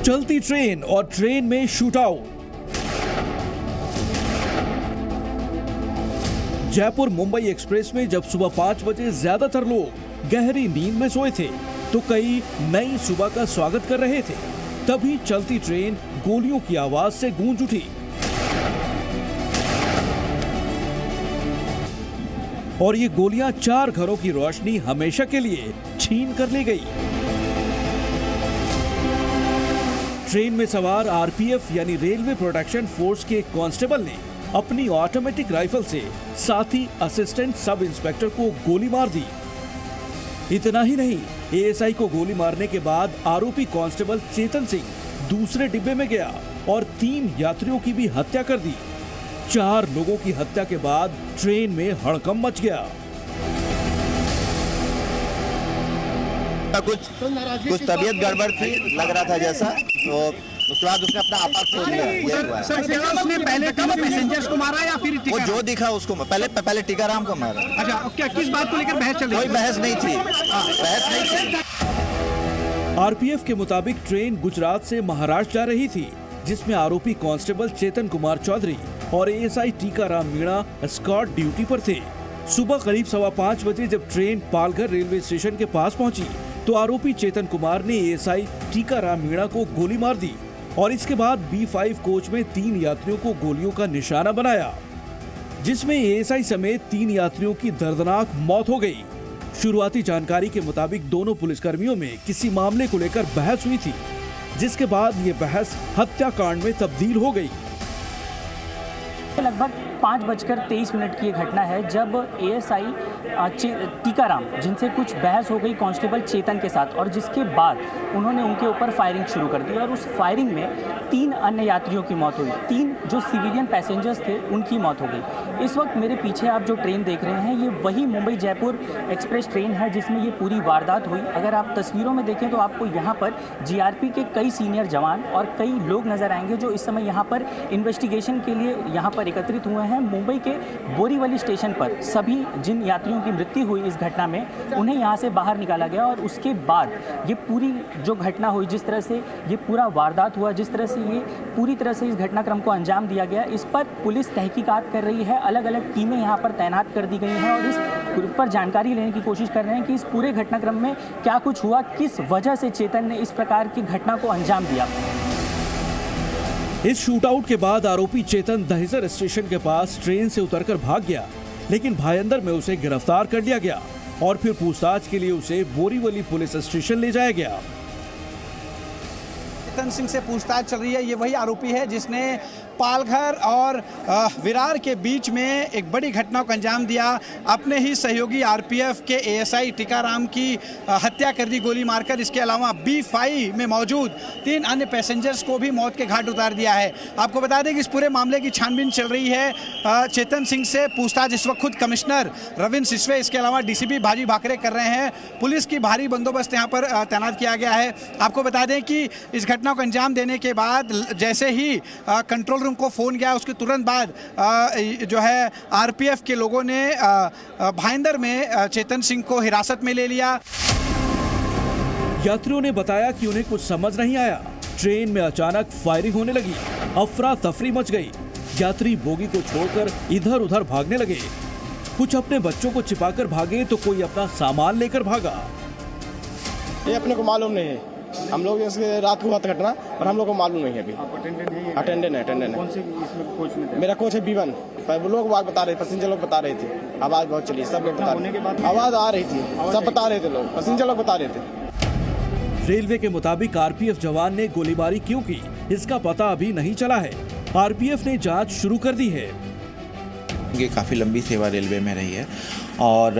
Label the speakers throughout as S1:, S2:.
S1: चलती ट्रेन और ट्रेन में शूटआउट। जयपुर मुंबई एक्सप्रेस में जब सुबह 5 बजे ज्यादातर लोग गहरी नींद में सोए थे तो कई नई सुबह का स्वागत कर रहे थे, तभी चलती ट्रेन गोलियों की आवाज से गूंज उठी और ये गोलियां 4 घरों की रोशनी हमेशा के लिए छीन कर ले गई। ट्रेन में सवार आरपीएफ यानी रेलवे प्रोटेक्शन फोर्स के एक कांस्टेबल ने अपनी ऑटोमेटिक राइफल से साथी असिस्टेंट सब इंस्पेक्टर को गोली मार दी। इतना ही नहीं, एएसआई को गोली मारने के बाद आरोपी कांस्टेबल चेतन सिंह दूसरे डिब्बे में गया और 3 यात्रियों की भी हत्या कर दी। 4 लोगों की हत्या के बाद ट्रेन में हड़कंप मच गया।
S2: कुछ तबीयत गड़बड़ थी, लग रहा था जैसा, तो उसके बाद उसने अपना आपा खो दिया।
S3: उसने पहले पैसेंजर्स को मारा या फिर
S2: वो जो दिखा उसको पहले टीकाराम को मारा।
S3: अच्छा, क्या किस बात को लेकर बहस चल रही?
S2: कोई बहस नहीं थी,
S1: आरपीएफ के मुताबिक ट्रेन गुजरात से महाराष्ट्र जा रही थी, जिसमें आरोपी कांस्टेबल चेतन कुमार चौधरी और ASI Tikaram Meena escort duty पर थे। सुबह करीब 5:15 बजे जब ट्रेन पालघर रेलवे स्टेशन के पास पहुंची तो आरोपी चेतन कुमार ने एएसआई टीकाराम मीणा को गोली मार दी और इसके बाद B5 कोच में 3 यात्रियों को गोलियों का निशाना बनाया, जिसमें एएसआई समेत 3 यात्रियों की दर्दनाक मौत हो गई। शुरुआती जानकारी के मुताबिक दोनों पुलिसकर्मियों में किसी मामले को लेकर बहस हुई थी, जिसके बाद ये बहस हत्याकांड में तब्दील हो गई।
S4: लगभग 5:23 की घटना है जब एएसआई टीकाराम जिनसे कुछ बहस हो गई कांस्टेबल चेतन के साथ, और जिसके बाद उन्होंने उनके ऊपर फायरिंग शुरू कर दी और उस फायरिंग में 3 अन्य यात्रियों की मौत हुई। 3 जो सिविलियन पैसेंजर्स थे उनकी मौत हो गई। इस वक्त मेरे पीछे आप जो ट्रेन देख रहे हैं ये वही मुंबई जयपुर एक्सप्रेस ट्रेन है जिसमें ये पूरी वारदात हुई। अगर आप तस्वीरों में देखें तो आपको यहाँ पर जीआरपी के कई सीनियर जवान और कई लोग नजर आएंगे जो इस समय यहाँ पर इन्वेस्टिगेशन के लिए यहाँ पर एकत्रित हुए हैं। मुंबई के बोरीवली स्टेशन पर सभी जिन यात्रियों की मृत्यु हुई इस घटना में उन्हें यहां से बाहर निकाला गया और उसके बाद ये पूरी जो घटना हुई, जिस तरह से ये पूरा वारदात हुआ, जिस तरह से ये पूरी तरह से इस घटनाक्रम को अंजाम दिया गया, इस पर पुलिस तहकीकात कर रही है। अलग अलग टीमें यहां पर तैनात कर दी गई हैं और इस पर जानकारी लेने की कोशिश कर रहे हैं कि इस पूरे घटनाक्रम में क्या कुछ हुआ, किस वजह से चेतन ने इस प्रकार की घटना को अंजाम दिया।
S1: इस शूटआउट के बाद आरोपी चेतन दहिसर स्टेशन के पास ट्रेन से उतरकर भाग गया, लेकिन भायंदर में उसे गिरफ्तार कर लिया गया और फिर पूछताछ के लिए उसे बोरीवली पुलिस स्टेशन ले जाया गया।
S3: चेतन सिंह से पूछताछ चल रही है। ये वही आरोपी है जिसने पालघर और विरार के बीच में एक बड़ी घटना को अंजाम दिया। अपने ही सहयोगी आरपीएफ के एएसआई टीकाराम की हत्या कर दी गोली मारकर। इसके अलावा B5 में मौजूद 3 अन्य पैसेंजर्स को भी मौत के घाट उतार दिया है। आपको बता दें कि इस पूरे मामले की छानबीन चल रही है। चेतन सिंह से पूछताछ इस वक्त खुद कमिश्नर रविंद्र सिसवे, इसके अलावा डीसीपी भाजी भाकरे कर रहे हैं। पुलिस की भारी बंदोबस्त यहाँ पर तैनात किया गया है। आपको बता दें कि इस घटना को अंजाम देने के बाद जैसे ही कंट्रोल को फोन गया, उसके तुरंत बाद जो है आरपीएफ के लोगों ने भाईंदर में चेतन सिंह को हिरासत में ले लिया।
S1: यात्रियों ने बताया कि उन्हें कुछ समझ नहीं आया। ट्रेन में अचानक फायरिंग होने लगी, अफरा तफरी मच गई। यात्री बोगी को छोड़कर इधर उधर भागने लगे। कुछ अपने बच्चों को छिपाकर भागे तो कोई अपना सामान लेकर भागा।
S5: ये अपने को मालूम नहीं है। हम लोग इसके रात को हुआ था घटना, और हम लोग को मालूम नहीं है अभी।
S3: आप अटेंडेंट हैं?
S5: अटेंडेंट है।
S3: कौन से इसमें कोच में थे?
S5: मेरा कोच है B1। पर लोग बात बता रहे, पैसेंजर लोग बता रहे थे, आवाज बहुत चली, सब लोग बता रहे थे, आवाज आ रही थी, सब बता रहे थे, लोग पैसेंजर लोग बता रहे थे।
S1: रेलवे के मुताबिक आरपीएफ जवान ने गोलीबारी क्यों की, इसका पता अभी नहीं चला है। आरपीएफ ने जांच शुरू कर दी है।
S6: ये काफ़ी लंबी सेवा रेलवे में रही है और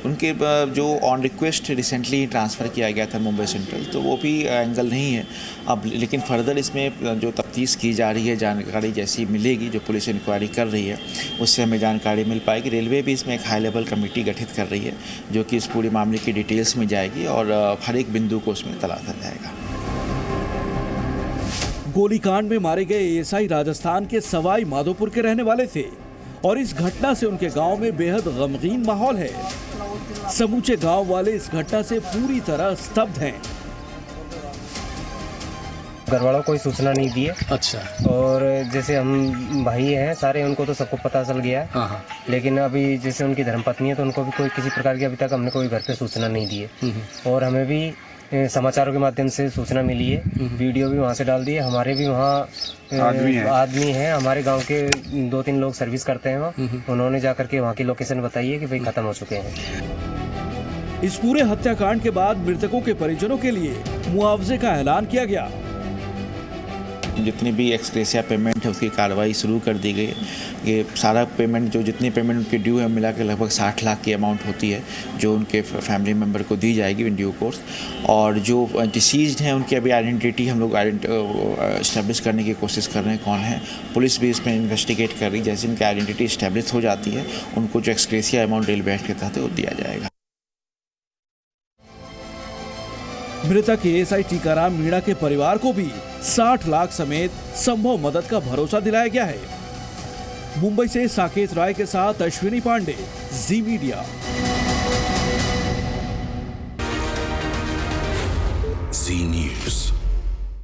S6: उनके जो ऑन रिक्वेस्ट रिसेंटली ट्रांसफ़र किया गया था मुंबई सेंट्रल, तो वो भी एंगल नहीं है अब। लेकिन फर्दर इसमें जो तफ्तीश की जा रही है, जानकारी जैसी मिलेगी, जो पुलिस इंक्वायरी कर रही है, उससे हमें जानकारी मिल पाएगी। रेलवे भी इसमें एक हाई लेवल कमेटी गठित कर रही है जो कि इस पूरे मामले की डिटेल्स में जाएगी और हर एक बिंदु को उसमें तलाशा जाएगा।
S1: गोलीकांड में मारे गए एएसआई राजस्थान के सवाई माधोपुर के रहने वाले थे और इस घटना से उनके गांव में बेहद गमगीन माहौल है। समूचे गांव वाले इस घटना से पूरी तरह स्तब्ध हैं।
S7: घर वालों को कोई सूचना नहीं दी है।
S8: अच्छा।
S7: और जैसे हम भाई हैं सारे, उनको तो सबको पता चल गया है।
S8: हाँ।
S7: लेकिन अभी जैसे उनकी धर्मपत्नी है तो उनको भी कोई किसी प्रकार की अभी तक हमने कोई घर पे सूचना नहीं दी है। और हमें भी समाचारों के माध्यम से सूचना मिली है, वीडियो भी वहाँ से डाल दी है। हमारे भी वहाँ आदमी हैं, हमारे गांव के 2-3 लोग सर्विस करते हैं वहाँ, उन्होंने जाकर के वहाँ की लोकेशन बताई है कि भाई खत्म हो चुके हैं।
S1: इस पूरे हत्याकांड के बाद मृतकों के परिजनों के लिए मुआवजे का ऐलान किया गया।
S6: जितनी भी एक्सग्रेसिया पेमेंट है उसकी कार्रवाई शुरू कर दी गई। ये सारा पेमेंट जो जितनी पेमेंट उनके ड्यू है मिला के लगभग 60 लाख की अमाउंट होती है जो उनके फैमिली मेम्बर को दी जाएगी इन ड्यू कोर्स। और जो डिसीज्ड हैं उनकी अभी आइडेंटिटी हम लोग इस्टेब्लिश करने की कोशिश कर रहे हैं कौन है। पुलिस भी इसमें इन्वेस्टिगेट कर रही है। जैसे उनकी आइडेंटिटी इस्टेब्लिश हो जाती है उनको जो एक्सग्रेसिया अमाउंट रेलवे एक्ट के तहत वो दिया जाएगा।
S1: मृतक एएसआई टीकाराम मीणा के परिवार को भी 60 लाख समेत संभव मदद का भरोसा दिलाया गया है। मुंबई से साकेत राय के साथ अश्विनी पांडे, जी मीडिया।